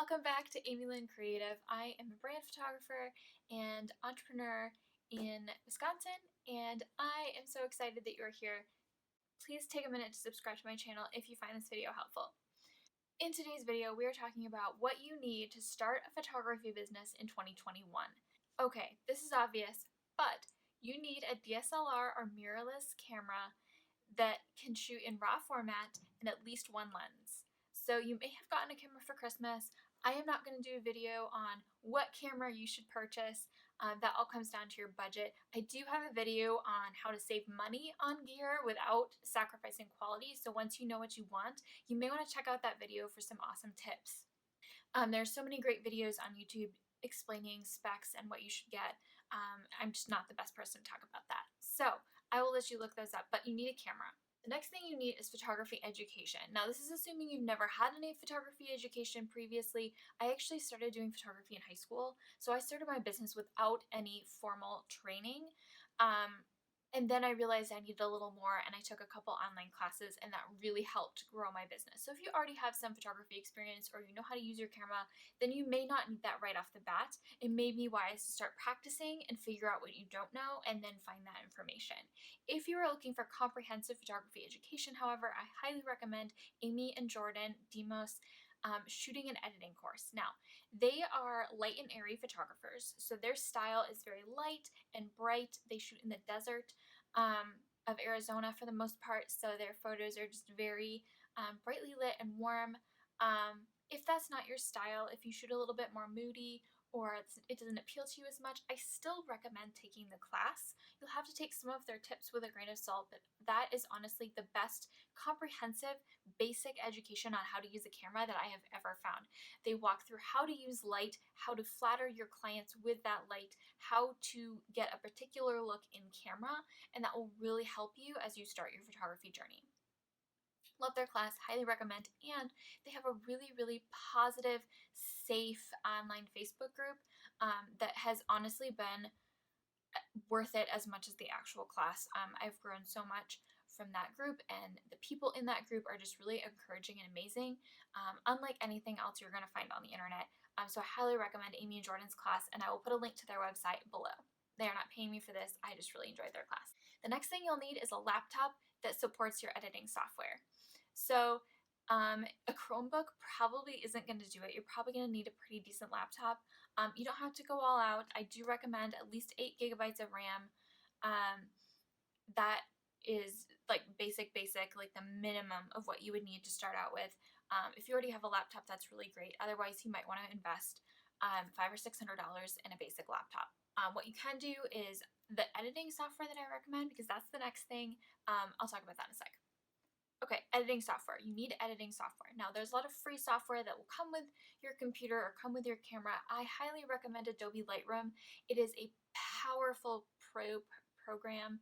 Welcome back to Amy Lynn Creative. I am a brand photographer and entrepreneur in Wisconsin, and I am so excited that you're here. Please take a minute to subscribe to my channel if you find this video helpful. In today's video, we are talking about what you need to start a photography business in 2021. Okay, this is obvious, but you need a DSLR or mirrorless camera that can shoot in RAW format and at least one lens. So you may have gotten a camera for Christmas. I am not going to do a video on what camera you should purchase. That all comes down to your budget. I do have a video on how to save money on gear without sacrificing quality. So once you know what you want, you may want to check out that video for some awesome tips. There's so many great videos on YouTube explaining specs and what you should get. I'm just not the best person to talk about that. So I will let you look those up, but you need a camera. The next thing you need is photography education. Now, this is assuming you've never had any photography education previously. I actually started doing photography in high school, so I started my business without any formal training. And then I realized I needed a little more, and I took a couple online classes, and that really helped grow my business. So if you already have some photography experience or you know how to use your camera, then you may not need that right off the bat. It may be wise to start practicing and figure out what you don't know and then find that information. If you are looking for comprehensive photography education, however, I highly recommend Amy and Jordan Demos shooting and editing course. Now, they are light and airy photographers, so their style is very light and bright. They shoot in the desert of Arizona for the most part, so their photos are just very brightly lit and warm. If that's not your style, if you shoot a little bit more moody or it doesn't appeal to you as much, I still recommend taking the class. You'll have to take some of their tips with a grain of salt, but that is honestly the best comprehensive basic education on how to use a camera that I have ever found. They walk through how to use light, how to flatter your clients with that light, how to get a particular look in camera, and that will really help you as you start your photography journey. Love their class, highly recommend, and they have a really positive, safe online Facebook group that has honestly been worth it as much as the actual class. I've grown so much from that group, and the people in that group are just really encouraging and amazing, unlike anything else you're going to find on the internet. So I highly recommend Amy and Jordan's class, and I will put a link to their website below. They are not paying me for this. I just really enjoyed their class. The next thing you'll need is a laptop that supports your editing software. So a Chromebook probably isn't going to do it. You're probably going to need a pretty decent laptop. You don't have to go all out. I do recommend at least 8 gigabytes of RAM. That is like basic, like the minimum of what you would need to start out with. If you already have a laptop, that's really great. Otherwise, you might want to invest $500 or $600 in a basic laptop. What you can do is the editing software that I recommend, because that's the next thing. I'll talk about that in a sec. Okay, editing software. You need editing software. Now, there's a lot of free software that will come with your computer or come with your camera. I highly recommend Adobe Lightroom. It is a powerful program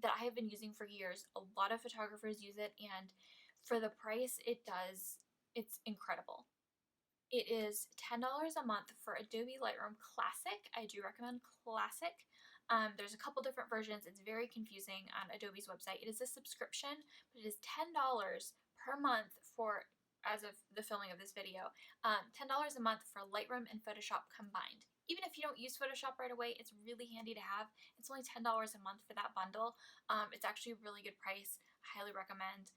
that I have been using for years. A lot of photographers use it, and for the price it's incredible. It is $10 a month for Adobe Lightroom Classic. I do recommend Classic. There's a couple different versions. It's very confusing on Adobe's website. It is a subscription, but it is $10 per month for, as of the filming of this video, $10 a month for Lightroom and Photoshop combined. Even if you don't use Photoshop right away, it's really handy to have. It's only $10 a month for that bundle. It's actually a really good price. I highly recommend.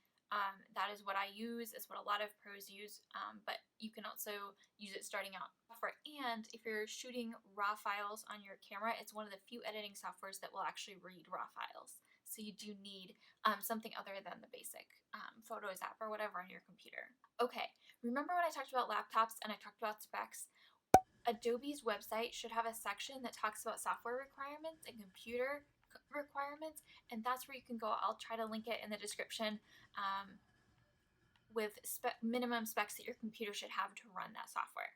That is what I use. It's what a lot of pros use, but you can also use it starting out. And if you're shooting RAW files on your camera, it's one of the few editing softwares that will actually read RAW files. So you do need something other than the basic Photos app or whatever on your computer. Okay, remember when I talked about laptops and I talked about specs? Adobe's website should have a section that talks about software requirements and computer requirements, and that's where you can go. I'll try to link it in the description with minimum specs that your computer should have to run that software.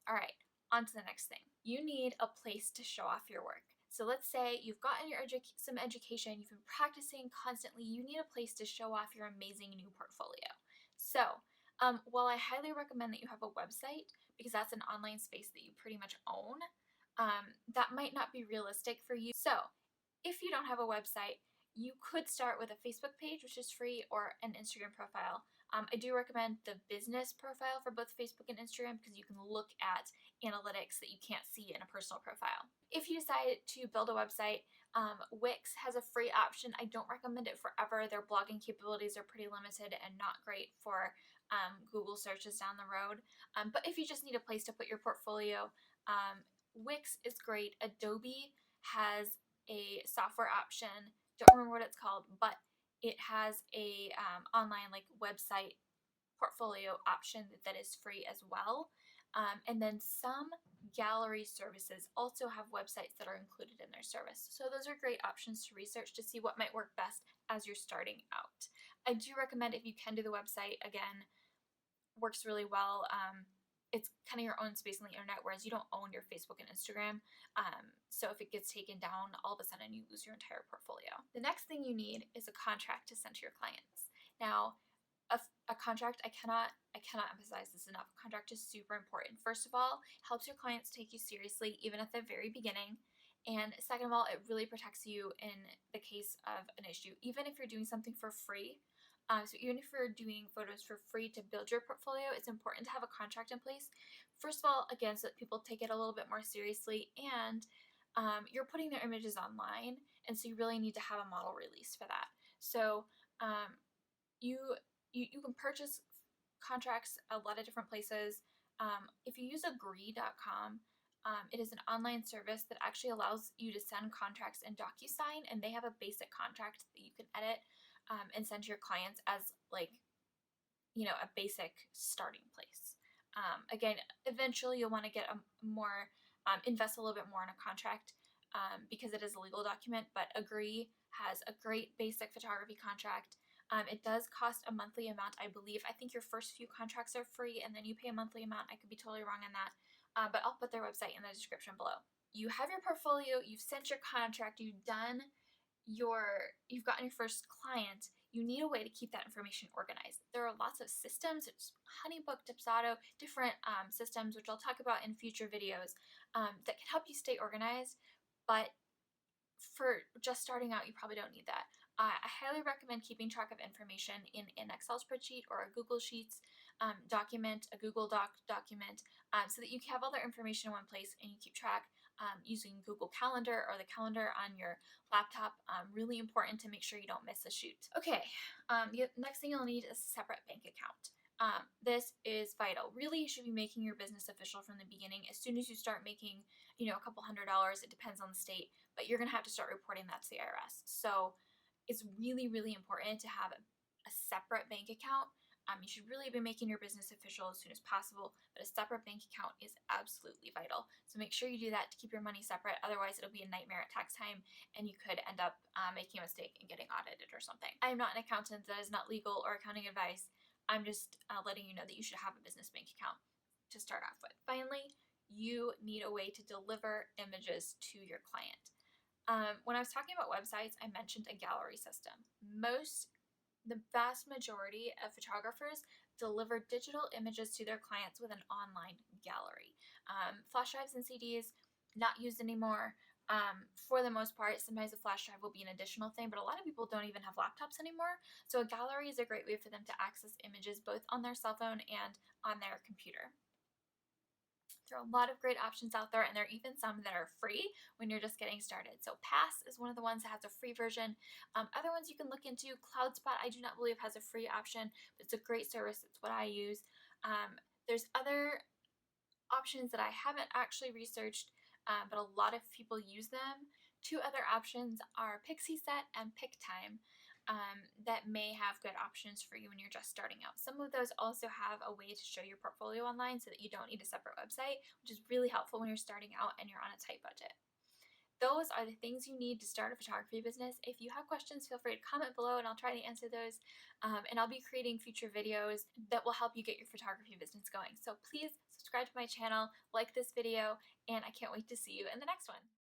All right, on to the next thing. You need a place to show off your work. So let's say you've gotten your some education, you've been practicing constantly, you need a place to show off your amazing new portfolio. So while I highly recommend that you have a website, because that's an online space that you pretty much own, that might not be realistic for you. So if you don't have a website, you could start with a Facebook page, which is free, or an Instagram profile. I do recommend the business profile for both Facebook and Instagram because you can look at analytics that you can't see in a personal profile. If you decide to build a website, Wix has a free option. I don't recommend it forever. Their blogging capabilities are pretty limited and not great for Google searches down the road. But if you just need a place to put your portfolio, Wix is great. Adobe has a software option. Don't remember what it's called, but it has a online like website portfolio option that is free as well. And then some gallery services also have websites that are included in their service. So those are great options to research to see what might work best as you're starting out. I do recommend if you can do the website, again, works really well. It's kind of your own space on the internet, whereas you don't own your Facebook and Instagram. So if it gets taken down, all of a sudden you lose your entire portfolio. The next thing you need is a contract to send to your clients. Now, a contract, I cannot emphasize this enough. A contract is super important. First of all, helps your clients take you seriously even at the very beginning. And second of all, it really protects you in the case of an issue. Even if you're doing something for free, so even if you're doing photos for free to build your portfolio, it's important to have a contract in place. First of all, again, so that people take it a little bit more seriously, and you're putting their images online, and so you really need to have a model release for that. So you can purchase contracts a lot of different places. If you use agree.com, it is an online service that actually allows you to send contracts in DocuSign, and they have a basic contract that you can edit and send to your clients as like, a basic starting place. Again, eventually you'll want to get a more, invest a little bit more in a contract because it is a legal document, but Agree has a great basic photography contract. It does cost a monthly amount, I believe. I think your first few contracts are free and then you pay a monthly amount. I could be totally wrong on that, but I'll put their website in the description below. You have your portfolio, you've sent your contract, you've gotten your first client. You need a way to keep that information organized. There are lots of systems. It's Honeybook, Dipsado, different systems, which I'll talk about in future videos, that can help you stay organized. But for just starting out, you probably don't need that. I highly recommend keeping track of information in an Excel spreadsheet or a Google Sheets document, a Google Doc document, so that you have all their information in one place and you keep track using Google Calendar or the calendar on your laptop. Really important to make sure you don't miss a shoot. Okay, the next thing you'll need is a separate bank account. This is vital. Really, you should be making your business official from the beginning. As soon as you start making, a couple $100s, it depends on the state, but you're gonna have to start reporting that to the IRS. So it's really, really important to have a separate bank account. You should really be making your business official as soon as possible, but a separate bank account is absolutely vital. So make sure you do that to keep your money separate. Otherwise, it'll be a nightmare at tax time, and you could end up making a mistake and getting audited or something. I am not an accountant. That is not legal or accounting advice. I'm just letting you know that you should have a business bank account to start off with. Finally, you need a way to deliver images to your client. When I was talking about websites, I mentioned a gallery system. The vast majority of photographers deliver digital images to their clients with an online gallery. Flash drives and CDs, not used anymore. For the most part, sometimes a flash drive will be an additional thing, but a lot of people don't even have laptops anymore. So a gallery is a great way for them to access images both on their cell phone and on their computer. There are a lot of great options out there, and there are even some that are free when you're just getting started. So Pass is one of the ones that has a free version. Other ones you can look into, CloudSpot, I do not believe has a free option, but it's a great service. It's what I use. There's other options that I haven't actually researched, but a lot of people use them. Two other options are Pixieset and PicTime. That may have good options for you when you're just starting out. Some of those also have a way to show your portfolio online so that you don't need a separate website, which is really helpful when you're starting out and you're on a tight budget. Those are the things you need to start a photography business. If you have questions, feel free to comment below and I'll try to answer those. And I'll be creating future videos that will help you get your photography business going. So please subscribe to my channel, like this video, and I can't wait to see you in the next one.